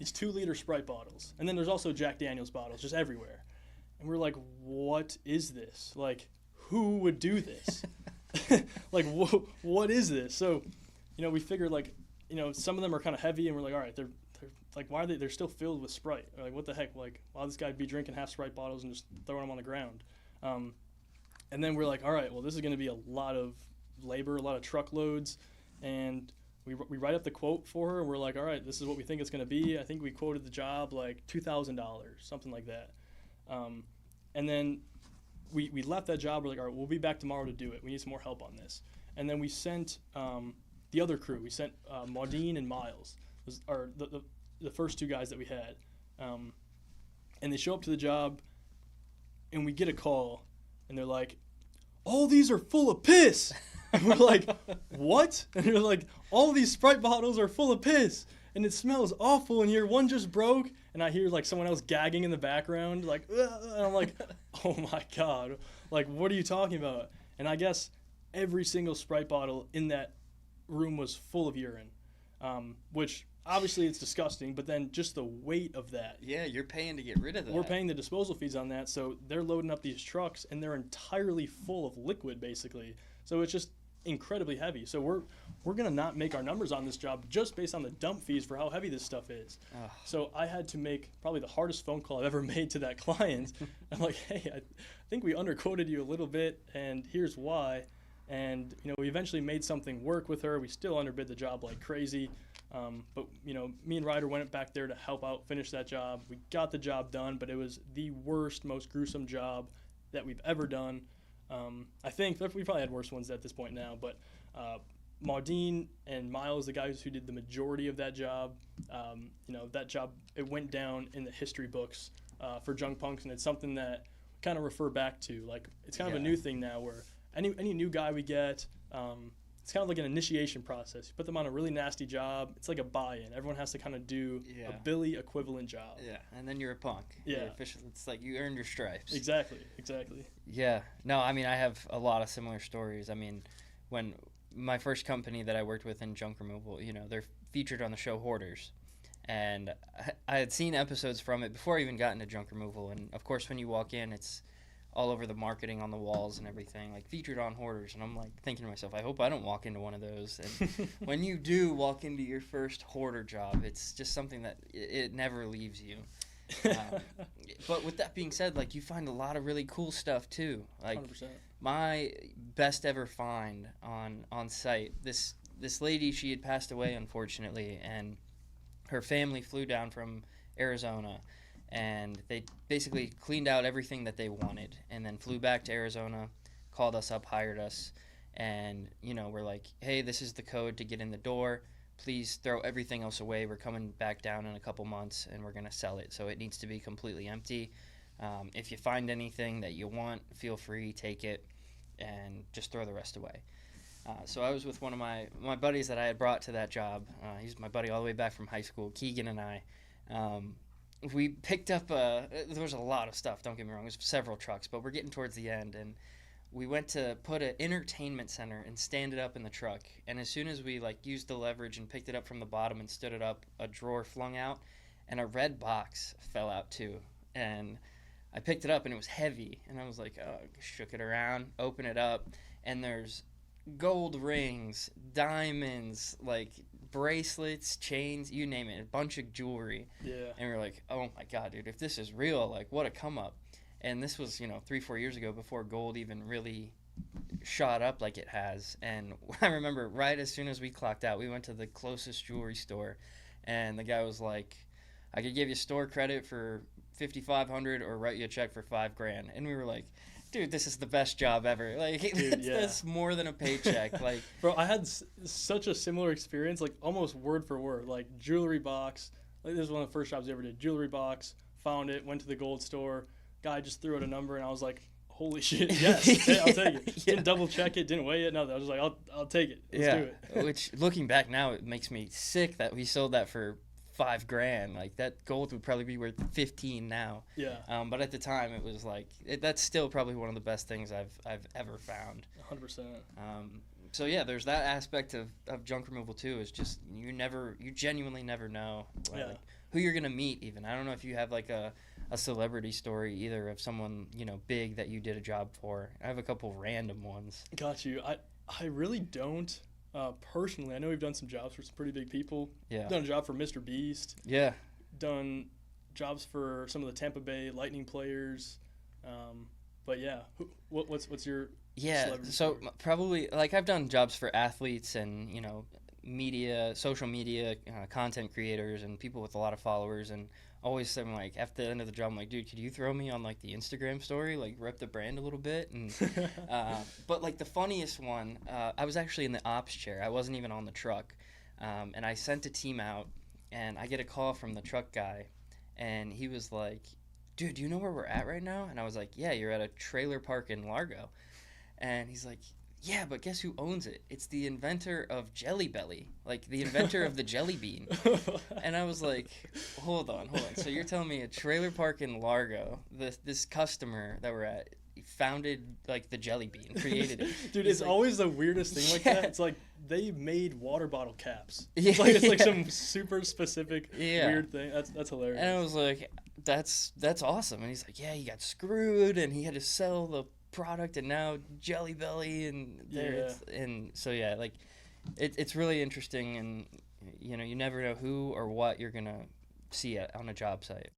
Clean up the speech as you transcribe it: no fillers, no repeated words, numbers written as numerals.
these 2-liter Sprite bottles, and then there's also Jack Daniel's bottles just everywhere. And we're like, what is this? Like, who would do this? Like, what is this? So, we figured, like, some of them are kind of heavy, and we're like, all right, they're like, why are they're still filled with Sprite? We're like, what the heck? Like, why would this guy be drinking half Sprite bottles and just throwing them on the ground? And then we're like, all right, well, this is going to be a lot of labor, a lot of truckloads, and we write up the quote for her, and we're like, all right, this is what we think it's going to be. I think we quoted the job like $2,000, something like that. And then we left that job. We're like, all right, we'll be back tomorrow to do it. We need some more help on this. And then we sent the other crew. We sent Maudine and Miles, the first 2 guys that we had. And they show up to the job, and we get a call, and they're like, all these are full of piss. And we're like, what? And they're like, all these Sprite bottles are full of piss, and it smells awful in here. One just broke, and I hear like someone else gagging in the background, like, ugh, and I'm like, oh my God, like, what are you talking about? And I guess every single Sprite bottle in that room was full of urine, which obviously it's disgusting, but then just the weight of that. Yeah, you're paying to get rid of that. We're paying the disposal fees on that, so they're loading up these trucks, and they're entirely full of liquid, basically. So it's just incredibly heavy. So we're going to not make our numbers on this job just based on the dump fees for how heavy this stuff is. Ugh. So I had to make probably the hardest phone call I've ever made to that client. I'm like, hey, I think we underquoted you a little bit, and here's why. And, we eventually made something work with her. We still underbid the job like crazy. But, me and Ryder went back there to help out finish that job. We got the job done, but it was the worst, most gruesome job that we've ever done. I think we probably had worse ones at this point now, but Maudine and Miles, the guys who did the majority of that job, that job, it went down in the history books for Junk Punks, and it's something that we kind of refer back to. Like, it's kind of a new thing now where any new guy we get, it's kind of like an initiation process. You put them on a really nasty job. It's like a buy-in. Everyone has to kind of do a Billy equivalent job. Yeah, and then you're a punk. Yeah. It's like you earned your stripes. Exactly. Yeah. No, I mean, I have a lot of similar stories. I mean, when my first company that I worked with in junk removal, they're featured on the show Hoarders. And I had seen episodes from it before I even got into junk removal. And, of course, when you walk in, it's all over the marketing on the walls and everything, like featured on Hoarders. And I'm like thinking to myself, I hope I don't walk into one of those. And when you do walk into your first Hoarder job, it's just something that it never leaves you. But with that being said, like, you find a lot of really cool stuff too. Like 100%. My best ever find on site, this lady, she had passed away unfortunately, and her family flew down from Arizona. And they basically cleaned out everything that they wanted and then flew back to Arizona, called us up, hired us, and, we're like, hey, this is the code to get in the door. Please throw everything else away. We're coming back down in a couple months, and we're going to sell it. So it needs to be completely empty. If you find anything that you want, feel free, take it, and just throw the rest away. So I was with one of my buddies that I had brought to that job. He's my buddy all the way back from high school, Keegan and I. We picked up there was a lot of stuff, don't get me wrong, there's several trucks, but we're getting towards the end, and we went to put an entertainment center and stand it up in the truck, and as soon as we used the leverage and picked it up from the bottom and stood it up, a drawer flung out, and a red box fell out too, and I picked it up, and it was heavy, and I was like, oh, shook it around, open it up, and there's gold rings, diamonds, bracelets, chains, you name it, a bunch of jewelry. Yeah. And we were like, oh my God, dude, if this is real, what a come up. And this was, 3-4 years ago, before gold even really shot up like it has. And I remember right as soon as we clocked out, we went to the closest jewelry store, and the guy was like, I could give you store credit for $5,500 or write you a check for $5,000. And we were like, dude, this is the best job ever. Dude, that's more than a paycheck. Bro, I had such a similar experience, almost word for word. Jewelry box. This was one of the first jobs I ever did. Jewelry box, found it, went to the gold store. Guy just threw out a number, and I was like, holy shit, yes, okay, I'll take it. Yeah. Didn't double check it, didn't weigh it, nothing. I was just like, I'll take it. Let's do it. Which, looking back now, it makes me sick that we sold that for $5,000. That gold would probably be worth $15,000 now. Yeah. But at the time, it was that's still probably one of the best things I've ever found. 100%. So yeah, there's that aspect of junk removal too. Is just you genuinely never know. Yeah. who you're gonna meet. Even I don't know if you have like a celebrity story either of someone big that you did a job for. I have a couple random ones. Got you. I really don't. Personally, I know we've done some jobs for some pretty big people. Yeah. Done a job for Mr. Beast. Yeah. Done jobs for some of the Tampa Bay Lightning players. But yeah, what's your celebrity so story? probably like I've done jobs for athletes and media, social media, content creators and people with a lot of followers, and always I'm like at the end of the job I'm like, dude, could you throw me on like the Instagram story, like rep the brand a little bit? And but like the funniest one, I was actually in the ops chair. I wasn't even on the truck, and I sent a team out, and I get a call from the truck guy, and he was like, dude, do you know where we're at right now? And I was like, yeah, you're at a trailer park in Largo. And he's like, yeah, but guess who owns it? It's the inventor of Jelly Belly, like the inventor of the jelly bean. And I was like, hold on. So you're telling me a trailer park in Largo, this customer that we're at, founded like the jelly bean, created it. Dude, He's it's like, always the weirdest thing like Yeah. that. It's like they made water bottle caps. Yeah, It's like yeah. some super specific weird thing. That's hilarious. And I was like, that's awesome. And he's like, yeah, he got screwed and he had to sell the product, and now Jelly Belly and there and so yeah, like it's really interesting, and you never know who or what you're gonna see on a job site.